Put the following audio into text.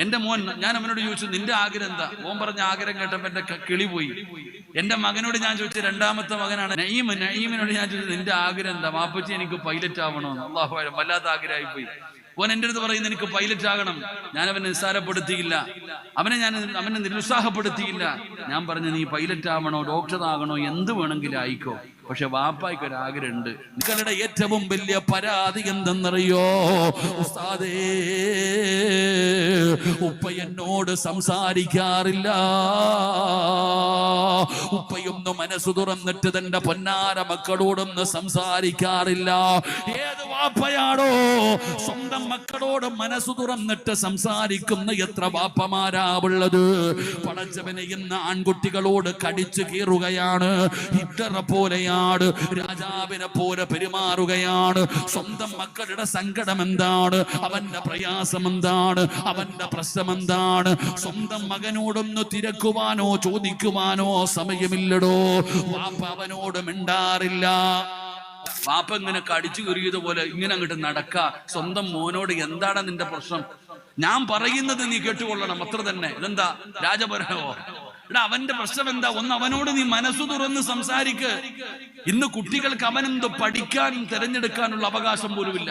എന്റെ മോൻ ഞാൻ അവനോട് ചോദിച്ചു, നിന്റെ ആഗ്രഹം എന്താ? മോൻ പറഞ്ഞ ആഗ്രഹം കേട്ടപ്പോ എന്റെ കിളി പോയി. എന്റെ മകനോട് ഞാൻ ചോദിച്ചു, രണ്ടാമത്തെ മകനാണ് നഈമിനോട് ഞാൻ ചോദിച്ചു, നിന്റെ ആഗ്രഹം എന്താ? വാപ്പച്ചി എനിക്ക് പൈലറ്റ് ആവണമെന്ന്. അല്ലാഹു അക്ബർ, വല്ലാത്ത ആഗ്രഹമായി പോയി. ഓൻ എൻ്റെ അടുത്ത് പറയുന്നത് എനിക്ക് പൈലറ്റ് ആകണം. ഞാൻ അവനെ നിസ്സാരപ്പെടുത്തിയില്ല, അവനെ നിരുത്സാഹപ്പെടുത്തിയില്ല. ഞാൻ പറഞ്ഞു, നീ പൈലറ്റ് ആവണോ ഡോക്ടർ ആകണോ എന്ത് വേണമെങ്കിലും ആയിക്കോ, പക്ഷെ വാപ്പായ്ക്ക് ഒരാഗ്രഹമുണ്ട്. നിങ്ങളുടെ ഏറ്റവും വലിയ പരാതി എന്തെന്നറിയോ ഉസ്താദേ? ഉപ്പ എന്നോട് സംസാരിക്കാറില്ല. ഉപ്പയൊന്ന് മനസ്സു തുറന്നിട്ട് തന്റെ പൊന്നാര മക്കളോടൊന്ന് സംസാരിക്കാറില്ല. ഏത് വാപ്പയാണോ സ്വന്തം മക്കളോട് മനസ്സു തുറന്നിട്ട് സംസാരിക്കുന്ന എത്ര വാപ്പമാരാവുള്ളത്? പടച്ചവനെ ഇന്ന് ആൺകുട്ടികളോട് കടിച്ചു കീറുകയാണ്, ഹിറ്റ്ലറെ പോലെയാണ്, രാജാവിനെ പോലെ പെരുമാറുകയാണ്. സ്വന്തം മക്കളുടെ സങ്കടം എന്താണ്, അവന്റെ പ്രയാസം എന്താണ്, അവന്റെ പ്രശ്നം എന്താണ്? സ്വന്തം മകനോടൊന്ന് തിരക്കുവാനോ ചോദിക്കുവാനോ സമയമില്ലടോ. വാപ്പ അവനോട് മിണ്ടാറില്ല. വാപ്പ ഇങ്ങനെ കടിച്ചു കീറിയതുപോലെ ഇങ്ങനെ അങ്ങോട്ട് നടക്ക. സ്വന്തം മോനോട് എന്താണ് നിന്റെ പ്രശ്നം? ഞാൻ പറയുന്നത് നീ കേട്ടുകൊള്ളണം, അത്ര തന്നെ. ഇതെന്താ രാജഭരണമോ? എടാ, അവന്റെ പ്രശ്നം എന്താ? ഒന്ന് അവനോട് നീ മനസ്സു തുറന്ന് സംസാരിക്ക്. ഇന്ന് കുട്ടികൾക്ക് അവനെന്തോ പഠിക്കാനും തിരഞ്ഞെടുക്കാനുള്ള അവകാശം പോലുമില്ല.